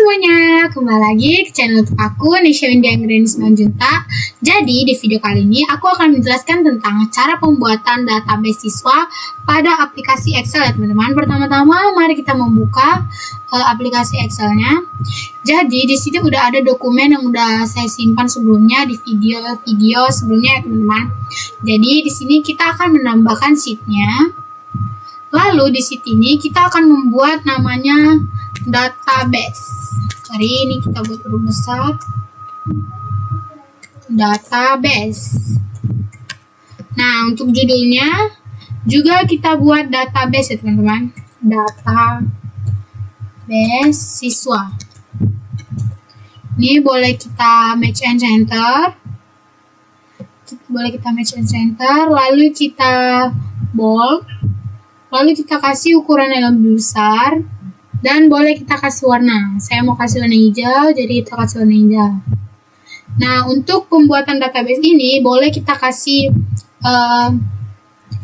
semuanya, kembali lagi ke channel aku, Nisha Windy Anggreni Simanjuntak. Jadi di video kali ini aku akan menjelaskan tentang cara pembuatan database siswa pada aplikasi Excel ya teman-teman. Pertama-tama mari kita membuka aplikasi Excelnya. Jadi di sini udah ada dokumen yang udah saya simpan sebelumnya di video sebelumnya ya teman-teman. Jadi di sini kita akan menambahkan sheetnya. Lalu di sheet ini kita akan membuat namanya database. Hari ini kita buat huruf besar. Database. Nah, untuk judulnya juga kita buat database ya teman-teman. Database siswa. Ini boleh kita match and center. Lalu kita bold. Lalu kita kasih ukuran yang lebih besar. Dan boleh kita kasih warna. Saya mau kasih warna hijau, jadi kita kasih warna hijau. Nah, untuk pembuatan database ini, boleh kita kasih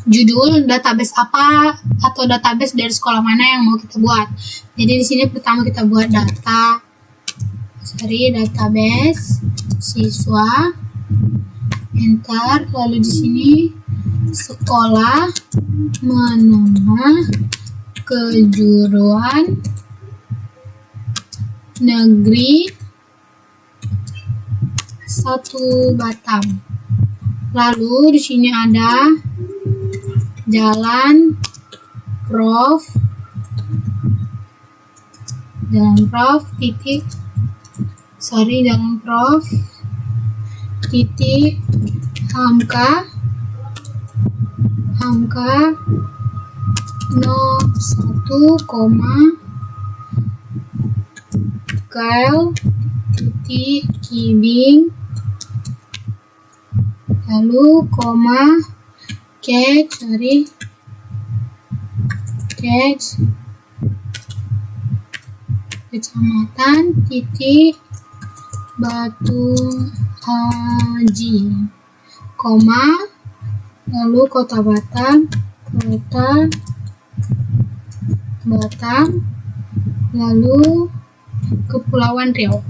judul database apa atau database dari sekolah mana yang mau kita buat. Jadi di sini pertama kita buat database siswa, enter. Lalu di sini sekolah menengah kejuruan negeri 1 Batam. Lalu di sini ada jalan Prof titik Hamka no 1, Gael titik Kibing, lalu kecamatan titik Batu Haji, lalu kota Batam, lalu Kepulauan Riau,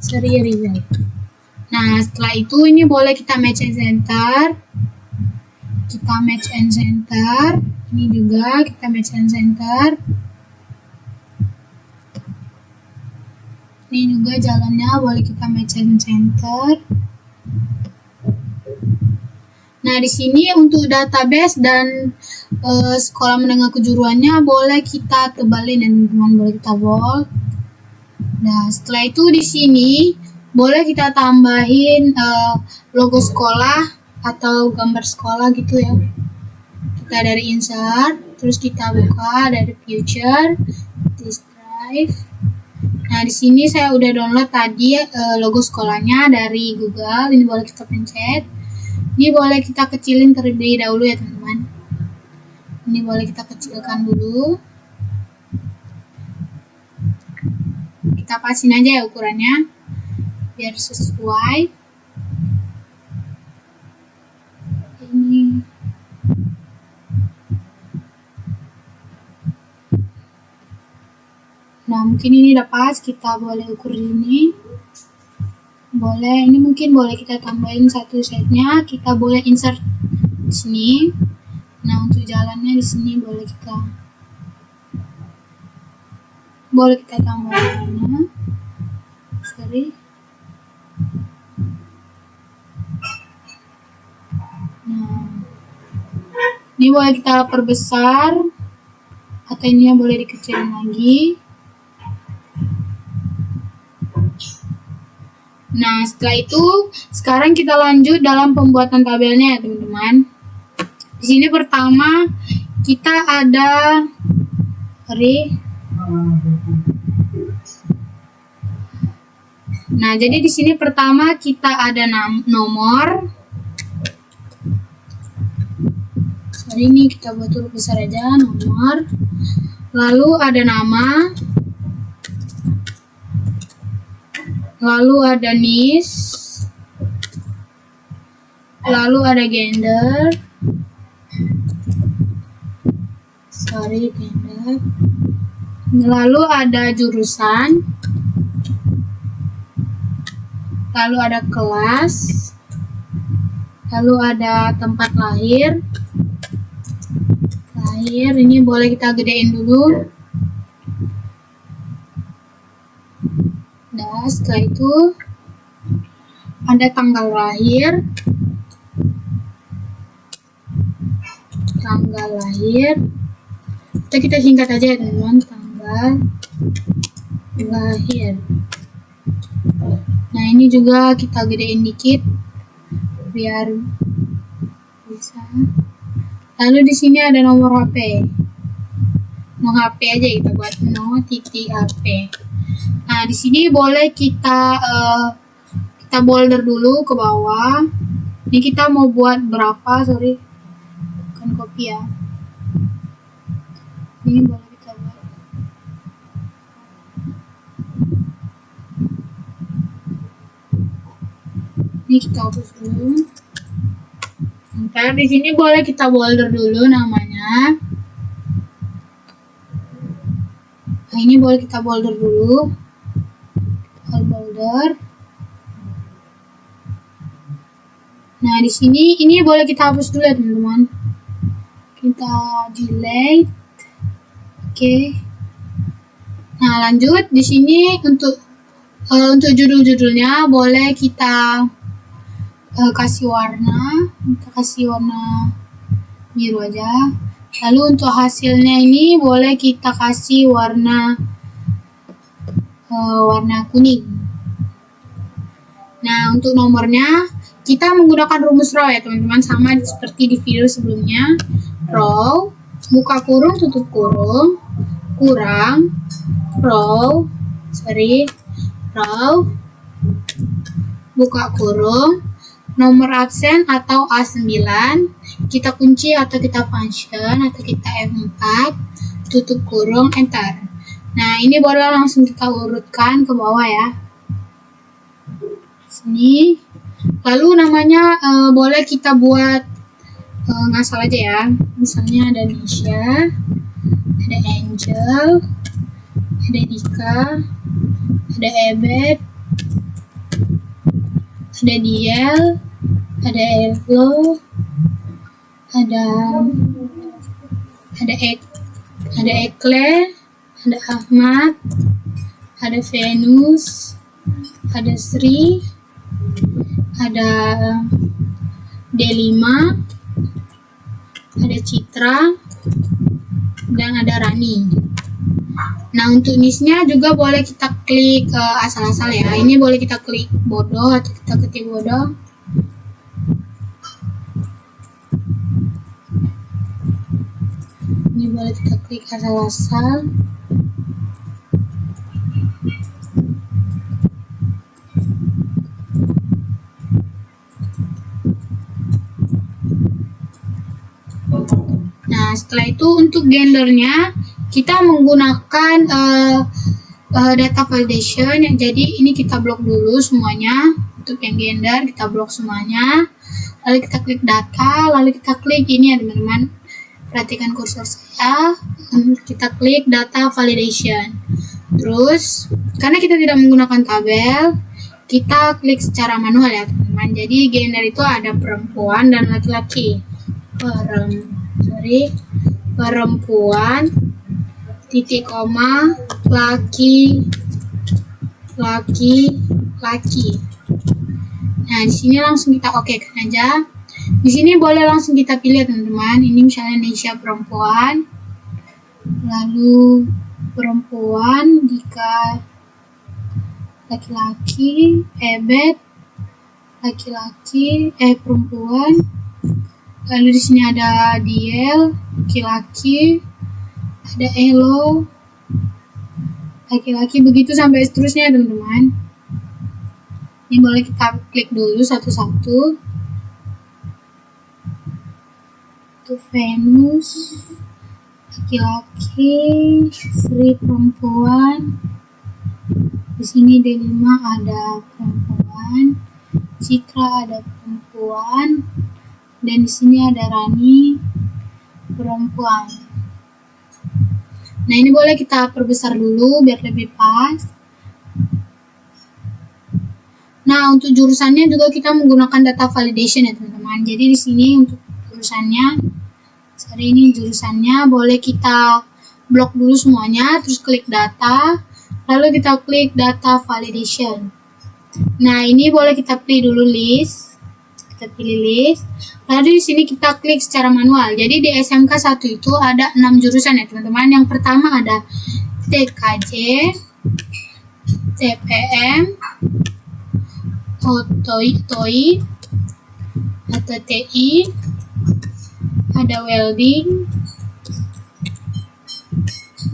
Seri Rizal. Nah, setelah itu ini boleh kita match and center. Ini juga kita match and center. Ini juga jalannya boleh kita match and center. Nah, di sini untuk database dan sekolah menengah kejuruannya boleh kita tebalin ya teman-teman, boleh kita bold. Nah, setelah itu di sini boleh kita tambahin logo sekolah atau gambar sekolah gitu ya. Kita dari insert, terus kita buka dari future, disk drive. Nah, di sini saya udah download tadi logo sekolahnya dari Google. Ini boleh kita pencet. Ini boleh kita kecilin terlebih dahulu ya teman-teman. Ini boleh kita kecilkan dulu. Kita pasin aja ya ukurannya biar sesuai. Ini nah, mungkin ini udah pas, kita boleh ukur ini. Boleh, ini mungkin boleh kita tambahin satu setnya, kita boleh insert di sini. Nah, untuk jalannya di sini boleh kita tambahin. Nah, ini boleh kita perbesar atau ini boleh dikecilin lagi. Nah, setelah itu sekarang kita lanjut dalam pembuatan tabelnya ya teman-teman. Di sini pertama kita ada Nah, jadi di sini pertama kita ada nomor. Ini kita buat huruf besar aja, nomor. Lalu ada nama. Lalu ada NIS, lalu ada gender, Sorry, gender. Lalu ada jurusan, lalu ada kelas, lalu ada tempat lahir. Ini boleh kita gedein dulu. Nah, setelah itu ada tanggal lahir. Kita singkat aja ya teman-teman, tanggal lahir. Nah, ini juga kita gedein dikit biar bisa. Lalu di sini ada nomor HP. Nomor HP aja kita buat no.HP. Nah, di sini boleh kita bolder dulu ke bawah. Ini kita mau buat berapa, sorry. Bukan copy ya. Ini boleh kita buat. Ini kita hapus dulu. Ntar di sini boleh kita bolder dulu namanya. Nah, ini boleh kita bolder dulu. Bolder. Nah, di sini ini boleh kita hapus dulu ya teman-teman. Kita delete. Oke. Nah, lanjut di sini untuk judul-judulnya boleh kita kasih warna. Kita kasih warna biru aja. Lalu untuk hasilnya ini boleh kita kasih warna kuning. Nah, untuk nomornya kita menggunakan rumus row ya teman-teman, sama seperti di video sebelumnya. Row, buka kurung, tutup kurung, kurang, row, buka kurung, nomor absen atau A9, kita kunci atau kita function atau kita F4, tutup kurung, enter. Nah, ini boleh langsung kita urutkan ke bawah ya. Sini. Lalu namanya boleh kita buat ngasal aja ya. Misalnya ada Nisha, ada Angel, ada Dika, ada Ebet, ada Diel, ada Erlo, ada Ekle, ada Ahmad, ada Venus, ada Sri, ada D5, ada Citra, dan ada Rani. Nah, untuk niche-nya juga boleh kita klik asal-asal ya. Ini boleh kita klik bodoh atau kita ketik bodoh. Ini boleh kita klik asal-asal. Nah, setelah itu untuk gendernya kita menggunakan data validation. Jadi ini kita blok dulu semuanya. Untuk yang gender kita blok semuanya. Lalu kita klik data, lalu kita klik ini ya teman-teman. Perhatikan kursor saya. Kita klik data validation. Terus karena kita tidak menggunakan tabel, kita klik secara manual ya teman-teman. Jadi gender itu ada perempuan dan laki-laki. Perempuan, titik koma, laki. Nah, di sini langsung kita oke-kan aja. Di sini boleh langsung kita pilih teman-teman. Ini misalnya Indonesia perempuan. Lalu perempuan, Dika laki-laki, Ebet laki-laki, perempuan. Lalu di sini ada Diel, laki-laki, ada Elo, laki-laki, begitu sampai seterusnya teman-teman. Ini boleh kita klik dulu satu-satu. Itu Venus, laki-laki, Sri perempuan. Di sini D5 ada perempuan, Citra ada perempuan. Dan di sini ada Rani, perempuan. Nah, ini boleh kita perbesar dulu biar lebih pas. Nah, untuk jurusannya juga kita menggunakan data validation ya teman-teman. Jadi di sini untuk jurusannya boleh kita blok dulu semuanya, terus klik data, lalu kita klik data validation. Nah, ini boleh kita pilih dulu list. Kita pilih list. Lalu di sini kita klik secara manual. Jadi di SMK 1 itu ada 6 jurusan ya teman-teman. Yang pertama ada TKJ, TPM, TOI, atau TI, ada welding,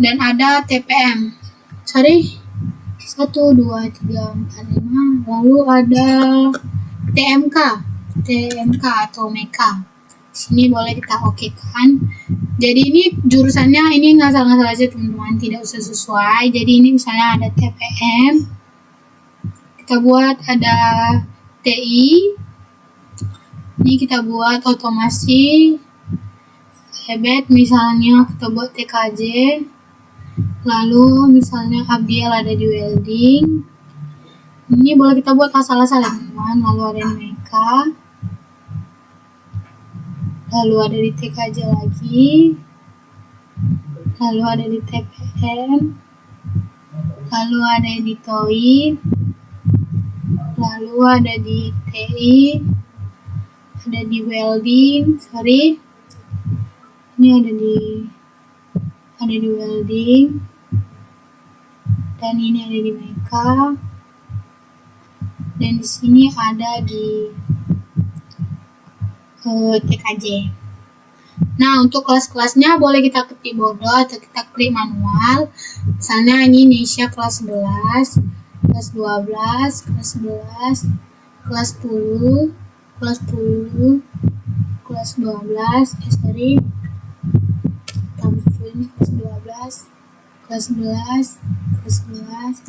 dan ada TPM. 1, 2, 3, 4, 5. Lalu ada TMK atau MEKA. Sini boleh kita okekan. Jadi ini jurusannya ini ngasal-ngasal aja teman-teman, tidak usah sesuai. Jadi ini misalnya ada TPM, kita buat ada TI, ini kita buat otomasi, hebet misalnya kita buat TKJ, lalu misalnya Abdiel ada di welding, ini boleh kita buat asal-asal ya teman-teman. Lalu ada di MEKA, lalu ada di TKJ lagi, lalu ada di TPM, lalu ada di TOI, lalu ada di TI, ada di welding, ini ada di welding, dan ini ada di MEKA, dan di sini ada di TKJ. Nah, untuk kelas-kelasnya boleh kita ketik bodoh atau kita klik manual. Misalnya ini Indonesia kelas 11, kelas 12, kelas 11, kelas 10, kelas 10, kelas 12, ini kelas 12, kelas 11, kelas 11,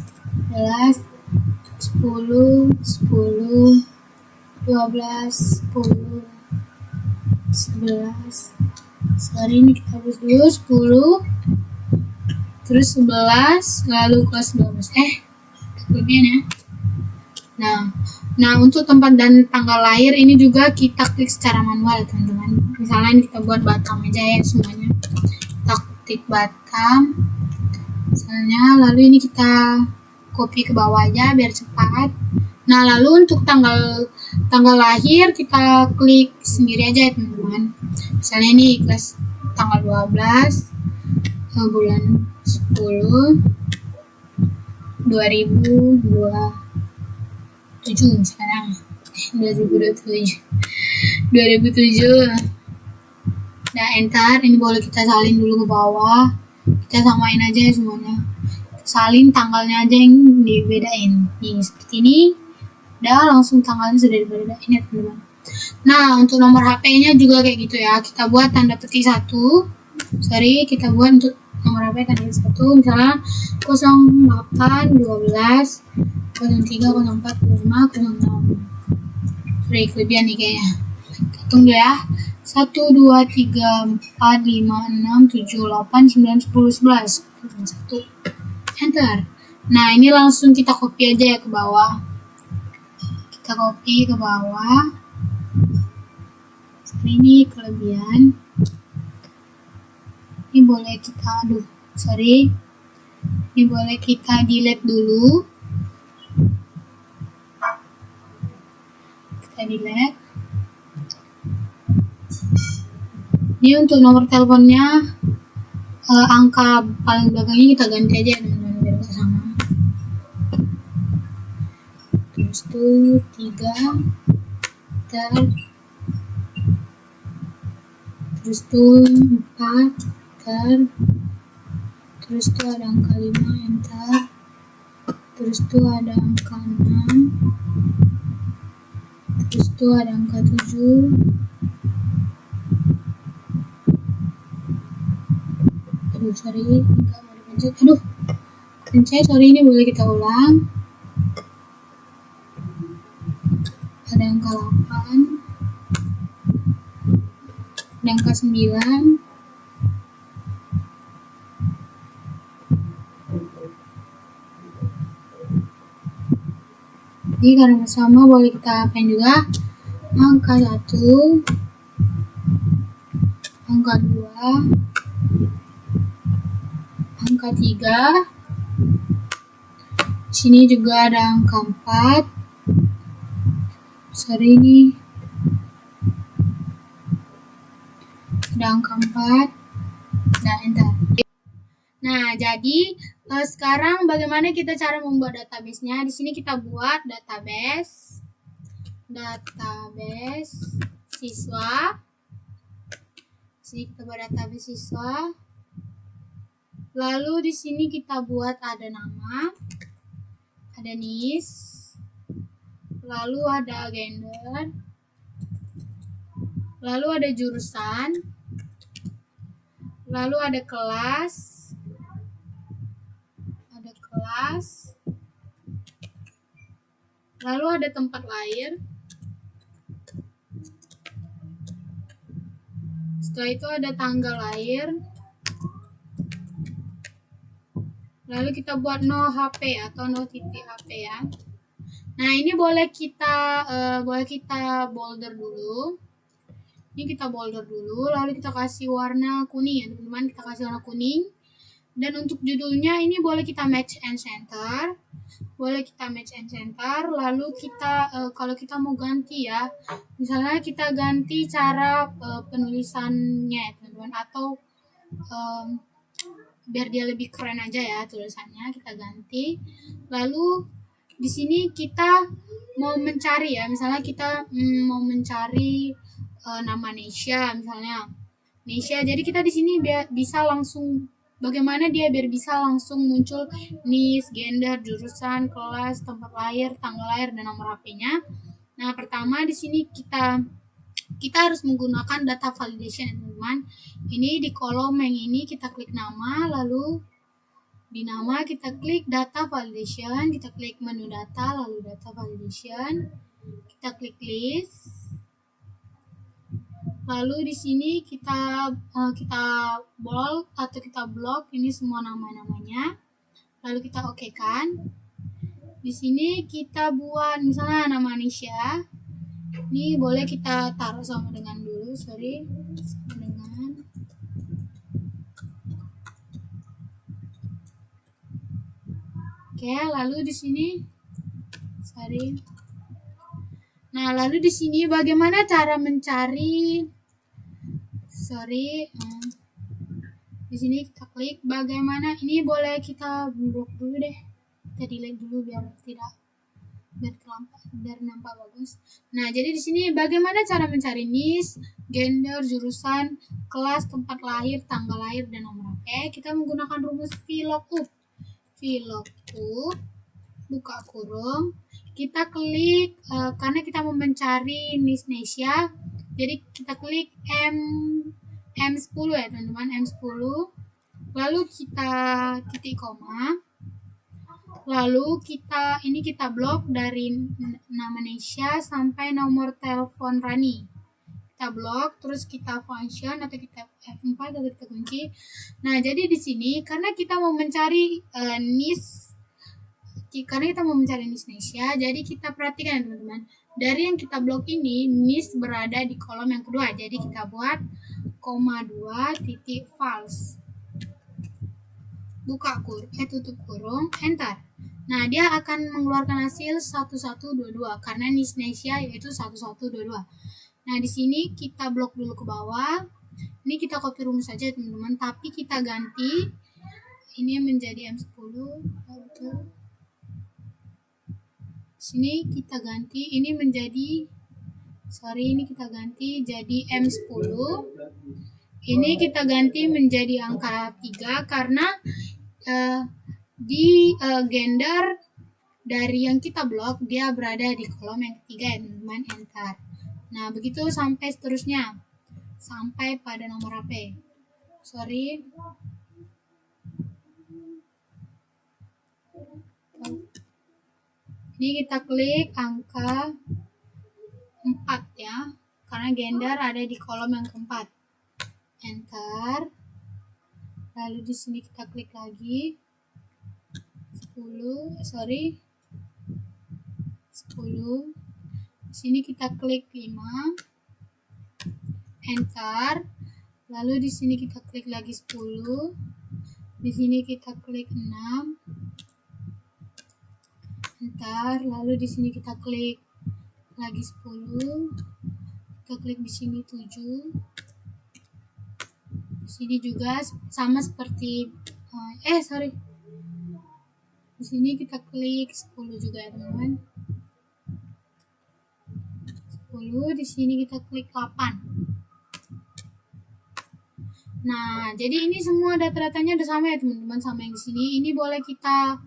11, 10, 10, 12, 10, 11. Ini kita hapus dulu 10, terus 11, lalu kelas 12. Kelebihan ya. Nah, untuk tempat dan tanggal lahir ini juga kita klik secara manual ya teman-teman. Misalnya ini kita buat Batam aja ya semuanya. Kita klik Batam. Misalnya, lalu ini kita copy ke bawah aja biar cepat. Nah, lalu untuk tanggal lahir kita klik sendiri aja ya teman-teman. Misalnya ini kelas tanggal 12 bulan 10 2027 misalnya 2027. Nah, enter. Ini boleh kita salin dulu ke bawah. Kita samain aja ya semuanya. Salin tanggalnya aja yang dibedain. Nih seperti ini. Udah langsung tanggalnya sudah dibedain ya teman-teman. Nah, untuk nomor HP-nya juga kayak gitu ya. Kita buat tanda petik 1. Kita buat untuk nomor HP tanda petik 1. Misalnya 08 12 03 04 05 06. Kelebihan nih kayaknya. Hitung dulu ya. 1, 2, 3, 4, 5, 6, 7, 8, 9, 10, 11. 1. Enter. Nah, ini langsung kita copy aja ya ke bawah. Kita copy ke bawah. Ini kelebihan. Ini boleh kita ini boleh kita delete dulu. Kita delete. Ini untuk nomor teleponnya, angka paling belakangnya kita ganti aja teman-teman biar gak sama. Terus tuh 3 terus tuh 4 terus tuh ada angka 5 enter, terus tuh ada angka 6, terus tuh ada angka 7, enggak mau dipencet, pencet, ini boleh kita ulang. Ada angka 8, ada angka 9, Jadi karena sama boleh kita pen juga angka 1, angka 2, angka 3. Di sini juga ada angka 4. Sorry ini. Ada angka 4. Nah, enter. Nah, jadi sekarang bagaimana kita cara membuat database-nya? Di sini kita buat database siswa. Di sini kita buat database siswa. Lalu di sini kita buat ada nama, ada NIS, lalu ada gender, lalu ada jurusan, lalu ada kelas, lalu ada tempat lahir. Setelah itu ada tanggal lahir. Lalu kita buat no HP atau no titik HP ya. Nah, ini boleh kita bolder dulu. Ini kita bolder dulu, lalu kita kasih warna kuning ya teman-teman. Kita kasih warna kuning. Dan untuk judulnya ini boleh kita match and center. Lalu kita kalau kita mau ganti ya, misalnya kita ganti cara penulisannya ya teman-teman, atau biar dia lebih keren aja ya tulisannya, kita ganti. Lalu di sini kita mau mencari ya, misalnya kita mau mencari nama Nesya misalnya. Nesya. Jadi kita di sini biar bisa langsung bagaimana dia biar bisa langsung muncul NIS, gender, jurusan, kelas, tempat lahir, tanggal lahir, dan nomor HP-nya. Nah, pertama di sini kita harus menggunakan data validation ya teman-teman. Ini di kolom yang ini kita klik nama, lalu di nama kita klik data validation, kita klik menu data, lalu data validation, kita klik list. Lalu di sini kita bold atau kita block ini semua nama-namanya. Lalu kita oke kan. Di sini kita buat misalnya nama Nisha. Ini boleh kita taruh sama dengan dulu, sama dengan. Oke, lalu di sini Nah, lalu di sini bagaimana cara mencari? Di sini kita klik bagaimana. Ini boleh kita blok dulu deh. Kita delete dulu biar nampak bagus. Nah, jadi di sini bagaimana cara mencari NIS, gender, jurusan, kelas, tempat lahir, tanggal lahir, dan nomor HP. Kita menggunakan rumus VLOOKUP. Buka kurung. Kita klik karena kita mau mencari NIS Nesya, jadi kita klik M10 ya teman-teman, M10. Lalu kita titik koma. Lalu kita blok dari nama Nesya sampai nomor telepon Rani. Kita blok, terus kita function atau kita F4 atau kita kunci. Nah, jadi di sini karena kita mau mencari NIS Nesya, jadi kita perhatikan teman-teman. Dari yang kita blok ini, NIS berada di kolom yang kedua. Jadi kita buat koma 2 titik false. Tutup kurung, enter. Nah, dia akan mengeluarkan hasil 1122 karena NIS Nesya yaitu 1122. Nah, di sini kita blok dulu ke bawah. Ini kita copy rumus saja teman-teman, tapi kita ganti ini menjadi M10. Sini kita ganti ini kita ganti jadi M10. Ini kita ganti menjadi angka 3 karena di gender dari yang kita blok dia berada di kolom yang ketiga ya teman-teman, enter. Nah, begitu sampai seterusnya sampai pada nomor HP. Ini kita klik angka 4 ya, karena gender ada di kolom yang keempat. Enter. Lalu di sini kita klik lagi 10 10. Di sini kita klik 5, enter. Lalu di sini kita klik lagi 10. Di sini kita klik 6, enter. Lalu di sini kita klik lagi 10. Kita klik di sini 7. Di sini juga sama seperti di sini kita klik 10 juga ya teman-teman. 10, di sini kita klik 8. Nah, jadi ini semua data-datanya udah sama ya teman-teman, sama yang di sini. Ini boleh kita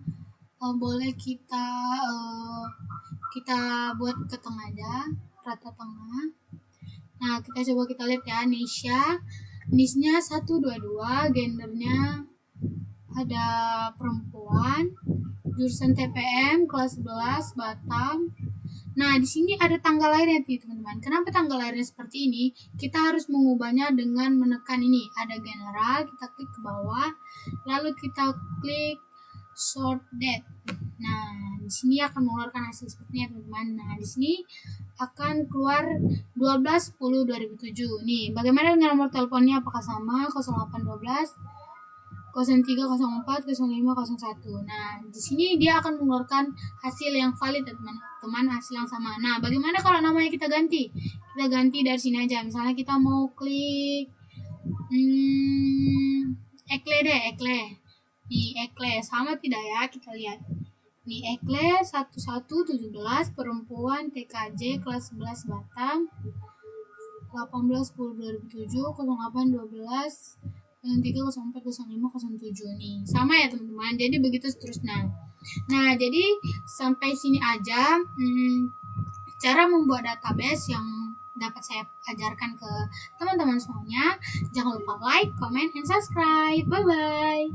kita buat ke tengah aja, rata tengah. Nah, kita lihat ya, niche-nya 122, gendernya ada perempuan, jurusan TPM kelas 11 Batam. Nah, di sini ada tanggal lahirnya teman-teman. Kenapa tanggal lahirnya seperti ini? Kita harus mengubahnya dengan menekan ini. Ada general, kita klik ke bawah, lalu kita klik sort date. Nah, di sini akan mengeluarkan hasil seperti ini teman-teman. Nah, di sini akan keluar 12/10/2007. Nih, bagaimana dengan nomor teleponnya? Apakah sama? 0812 0304 0501. Nah, di sini dia akan mengeluarkan hasil yang valid ya teman-teman, hasil yang sama. Nah, bagaimana kalau namanya kita ganti? Kita ganti dari sini aja. Misalnya kita mau klik Ekle deh, Ekle. Nih, Ekle sama tidak ya? Kita lihat. Nih, Ekle 1117 perempuan TKJ kelas 11 Batam 18/10/2007 0812 3040507 nih. Sama ya teman-teman. Jadi begitu seterusnya. Nah, jadi sampai sini aja cara membuat database yang dapat saya ajarkan ke teman-teman semuanya. Jangan lupa like, comment, and subscribe. Bye bye.